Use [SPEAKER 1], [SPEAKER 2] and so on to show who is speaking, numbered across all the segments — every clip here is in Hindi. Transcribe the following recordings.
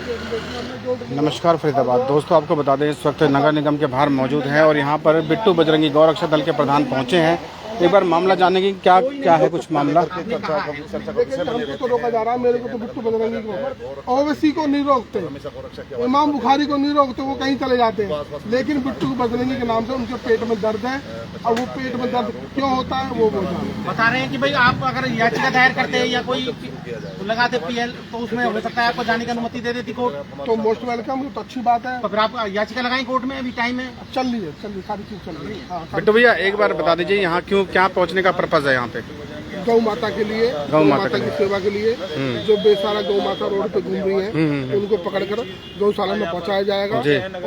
[SPEAKER 1] नमस्कार फरीदाबाद दोस्तों, आपको बता दें इस वक्त नगर निगम के बाहर मौजूद हैं और यहाँ पर बिट्टू बजरंगी गौरक्षा दल के प्रधान पहुँचे हैं। एक बार मामला जानने की क्या है कुछ मामला।
[SPEAKER 2] हमको तो रोका जा रहा है, मेरे को तो बिट्टू बजरंगी को ओवैसी को नहीं रोकते, इमाम बुखारी को नहीं रोकते, वो कहीं चले जाते हैं। लेकिन बिट्टू बजरंगी के नाम से उनके पेट में दर्द है, और वो पेट में दर्द क्यों होता है वो
[SPEAKER 3] बता रहे हैं कि भाई आप अगर याचिका दायर करते हैं या कोई लगाते पीएल तो उसमें हो सकता है आपको जाने की अनुमति दे देती कोर्ट,
[SPEAKER 2] तो मोस्ट वेलकम, तो अच्छी बात है।
[SPEAKER 3] तो फिर आप याचिका लगाएं कोर्ट में, अभी टाइम है,
[SPEAKER 2] चल रही है सारी चीज चल रही है।
[SPEAKER 1] बिट्टू भैया एक बार बता दीजिए यहाँ क्यों क्या पहुँचने का पर्पज है यहाँ पे।
[SPEAKER 2] गौ माता के लिए, गौ माता की सेवा के लिए जो बेसहारा गौ माता रोड पे घूम रही हैं उनको पकड़कर गौशाला में पहुंचाया जाएगा।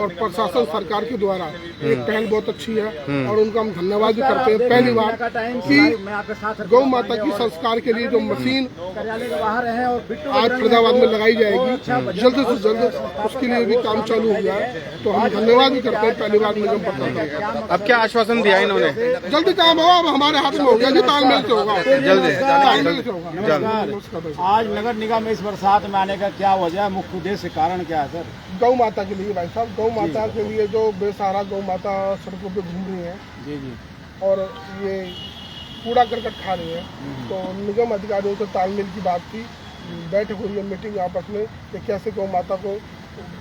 [SPEAKER 2] और प्रशासन सरकार के द्वारा एक पहल बहुत अच्छी है और उनका हम धन्यवाद भी करते हैं। पहली बार कि गौ माता की संस्कार के लिए जो मशीन आज फरीदाबाद में लगाई जाएगी, जल्द से जल्द उसके लिए भी काम चालू हो जाए, तो हम धन्यवाद भी करते हैं पहली बार निगम प्रशासन।
[SPEAKER 1] अब क्या आश्वासन दिया इन्होंने?
[SPEAKER 2] जल्दी काम होगा, अब हमारे हाथ में हो गया जी, तालमेल से होगा।
[SPEAKER 3] आज नगर निगम में इस बरसात में आने का क्या वजह, मुख्य उद्देश्य कारण क्या है सर?
[SPEAKER 2] गौ माता के लिए भाई साहब, गौ माता के लिए जो बेसहारा गौ माता सड़कों पे घूम रही है
[SPEAKER 3] जी
[SPEAKER 2] और ये कूड़ा करकट खा रही है, तो निगम अधिकारियों से तालमेल की बात थी, बैठक हुई है मीटिंग आपस में कि कैसे गौ माता को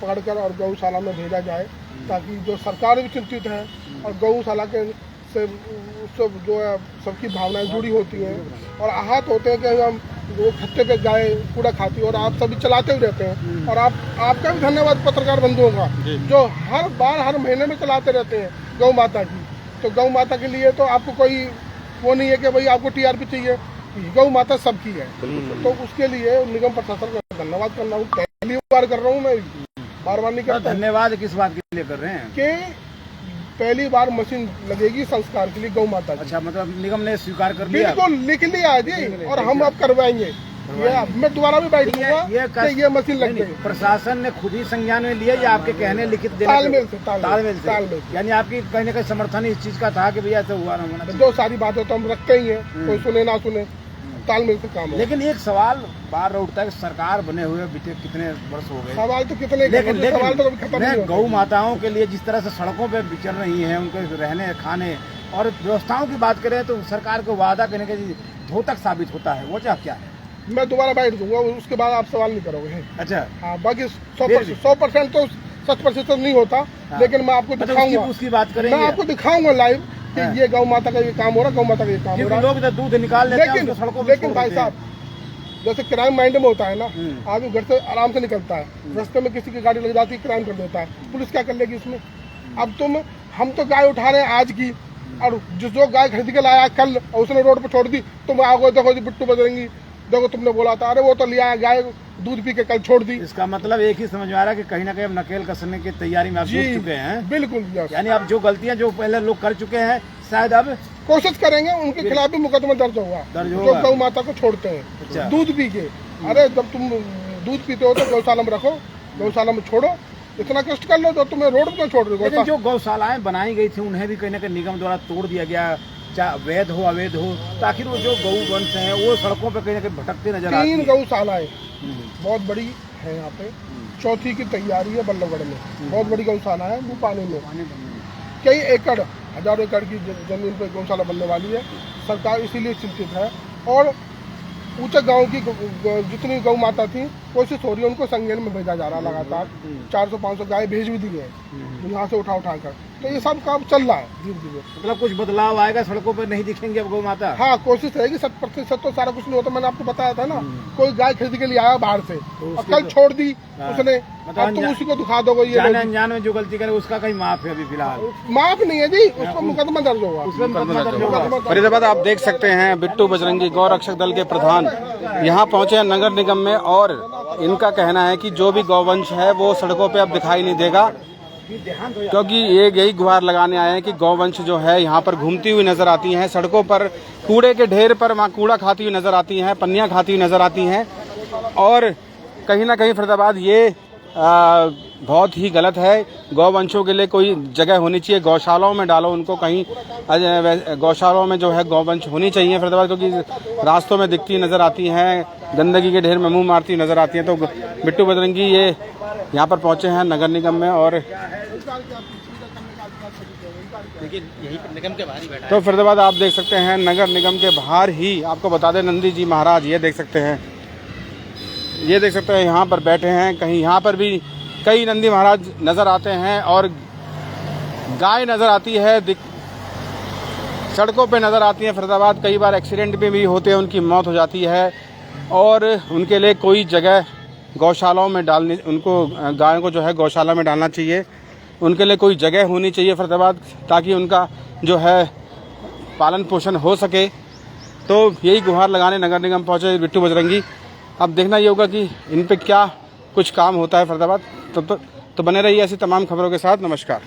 [SPEAKER 2] पकड़कर और गौशाला में भेजा जाए, ताकि जो सरकार भी चिंतित है और गौशाला के से सब जो है सबकी भावनाएं जुड़ी होती हैं और आहत होते हैं कि हम वो खत्ते पे गाय कूड़ा खाती है और आप सभी चलाते हुए रहते हैं। और आपका भी धन्यवाद पत्रकार बंधुओं का जो हर बार हर महीने में चलाते रहते हैं गौ माता की। तो गौ माता के लिए तो आपको कोई वो नहीं है कि भाई आपको टीआरपी चाहिए, गौ माता सबकी है, तो उसके लिए निगम प्रशासन का धन्यवाद करना हूँ। पहली बार कर रहा हूँ मैं, बार नहीं करता।
[SPEAKER 3] धन्यवाद किस बात के लिए कर रहे हैं?
[SPEAKER 2] कि पहली बार मशीन लगेगी संस्कार के लिए गौ माता की।
[SPEAKER 3] अच्छा, मतलब निगम ने स्वीकार कर लिया?
[SPEAKER 2] बिल्कुल लिख लिया जी, और हम अब करवाएंगे। ये मैं दोबारा भी बैठ दूंगा ये मशीन लग गई।
[SPEAKER 3] प्रशासन ने खुद ही संज्ञान में लिया या आपके कहने लिखित
[SPEAKER 2] तालमेल
[SPEAKER 3] से? यानी आपकी कहने का समर्थन इस चीज का था कि भैया ऐसा हुआ ना होना।
[SPEAKER 2] जो सारी बातें तो हम रखते ही है, कोई सुने ना सुने, तालमेल से काम है।
[SPEAKER 3] लेकिन एक सवाल बार उठता है कि सरकार बने हुए बीते कितने वर्ष हो गए,
[SPEAKER 2] सवाल तो कितने,
[SPEAKER 3] लेकिन
[SPEAKER 2] सवाल तो कभी खत्म नहीं।
[SPEAKER 3] गौ माताओं के लिए जिस तरह से सड़कों पे विचर रही हैं, उनके रहने खाने और व्यवस्थाओं की बात करें तो सरकार को वादा करने के धोतक साबित होता है, वो क्या है?
[SPEAKER 2] मैं दोबारा बैठ दूंगा, उसके बाद आप सवाल नहीं करोगे।
[SPEAKER 3] अच्छा
[SPEAKER 2] हाँ, बाकी 100% तो 100% नहीं होता, लेकिन मैं आपको दिखाऊंगा,
[SPEAKER 3] उसकी बात करेंगे,
[SPEAKER 2] मैं आपको दिखाऊंगा लाइव कि ये गौ माता का ये काम हो रहा है, गौ माता का ये काम हो रहा है।
[SPEAKER 3] लोग दूध निकाल लेते हैं सड़कों पे।
[SPEAKER 2] लेकिन भाई साहब, जैसे क्राइम माइंड में होता है ना, आदमी घर से आराम से निकलता है, रास्ते में किसी की गाड़ी लग जाती है, क्राइम कर देता है, पुलिस क्या कर लेगी इसमें? अब हम तो गाय उठा रहे हैं आज की, और जो गाय खरीद के लाया कल और उसने रोड पे छोड़ दी, तुम आओगे देखो जी बिट्टू बजरंगी, देखो तुमने बोला था, अरे वो तो लिया गाय दूध पी के कल छोड़ दी।
[SPEAKER 3] इसका मतलब एक ही समझ में आ रहा है कि कहीं ना कहीं अब नकेल कसने की तैयारी में आप जुट चुके हैं।
[SPEAKER 2] बिल्कुल,
[SPEAKER 3] यानी अब जो गलतियां जो पहले लोग कर चुके हैं शायद अब
[SPEAKER 2] कोशिश करेंगे उनके खिलाफ भी मुकदमा दर्ज होगा जो गौ माता को छोड़ते हैं। अच्छा। दूध पी के, अरे जब तुम दूध पीते हो तो गौशाला में रखो, गौशाला में छोड़ो, इतना कष्ट कर लो जो तुम्हें रोड पर छोड़ रहे हो।
[SPEAKER 3] लेकिन जो गौशालाएं बनाई गई थी उन्हें भी कहीं ना कहीं निगम द्वारा तोड़ दिया गया, चाहे वैध हो अवैध हो, ताकि वो जो गौ वंश हैं वो सड़कों पे कहीं ना कहीं भटकते नजर आते हैं।
[SPEAKER 2] 3 गौशालाएं बहुत बड़ी है यहाँ पे, चौथी की तैयारी है बल्लभगढ़ में, बहुत बड़ी गौशाला है भूपानी में, कई एकड़, हजारों एकड़ की जमीन पे गौशाला बनने वाली है। सरकार इसीलिए चिंतित है और ऊंचे गांव की जितनी गौ माता थी कोशिश हो रही है उनको संज्ञान में भेजा जा रहा है लगातार। 400-500 गाय भेज भी दी है यहाँ से उठा कर, तो ये सब काम चल रहा है धीरे धीरे।
[SPEAKER 3] मतलब कुछ बदलाव आएगा, सड़कों पर नहीं दिखेंगे अब गौ माता?
[SPEAKER 2] हाँ, कोशिश रहेगी। 100% तो सारा कुछ नहीं होता, मैंने आपको बताया था ना, कोई गाय खरीद के लिए आया बाहर से और कल छोड़ दी उसने, अब तुम उसी को दिखा दोगे। ये
[SPEAKER 3] अनजान में जो गलती करे उसका कहीं माफ है? अभी फिलहाल
[SPEAKER 2] माफ नहीं है जी, उसको मुकदमा दर्ज होगा।
[SPEAKER 1] फरीदाबाद आप देख सकते हैं बिट्टू बजरंगी गौरक्षक दल के प्रधान यहाँ पहुंचे हैं नगर निगम में और इनका कहना है कि जो भी गौवंश है वो सड़कों पे अब दिखाई नहीं देगा, क्योंकि ये यही गुहार लगाने आए हैं कि गौवंश जो है यहाँ पर घूमती हुई नजर आती हैं सड़कों पर, कूड़े के ढेर पर वहाँ कूड़ा खाती हुई नजर आती हैं, पन्नियाँ खाती हुई नजर आती हैं और कहीं ना कहीं फरीदाबाद ये बहुत ही गलत है। गौवंशों के लिए कोई जगह होनी चाहिए, गौशालाओं में डालो उनको, कहीं गौशालाओं में जो है गौवंश होनी चाहिए फरीदाबाद, क्योंकि रास्तों में दिखती नजर आती हैं। गंदगी के ढेर में मुंह मारती नजर आती हैं। तो बिट्टू बजरंगी ये यहाँ पर पहुंचे हैं नगर निगम में, और
[SPEAKER 4] देखिए यही पर निगम के बाहर ही बैठा है।
[SPEAKER 1] तो फरीदाबाद आप देख सकते हैं नगर निगम के बाहर ही, आपको बता दें नंदी जी महाराज ये देख सकते हैं, ये देख सकते हैं यहाँ पर बैठे हैं। कहीं यहाँ पर भी कई नंदी महाराज नज़र आते हैं और गाय नज़र आती है, सड़कों पे नज़र आती हैं। फरीदाबाद कई बार एक्सीडेंट भी होते हैं, उनकी मौत हो जाती है और उनके लिए कोई जगह गौशालाओं में डालनी, उनको गायों को जो है गौशाला में डालना चाहिए, उनके लिए कोई जगह होनी चाहिए फरीदाबाद, ताकि उनका जो है पालन पोषण हो सके। तो यही गुहार लगाने नगर निगम पहुंचे बिट्टू बजरंगी। अब देखना ये होगा कि इन पे क्या कुछ काम होता है फरीदाबाद। तो बने रहिए ऐसी तमाम खबरों के साथ। नमस्कार।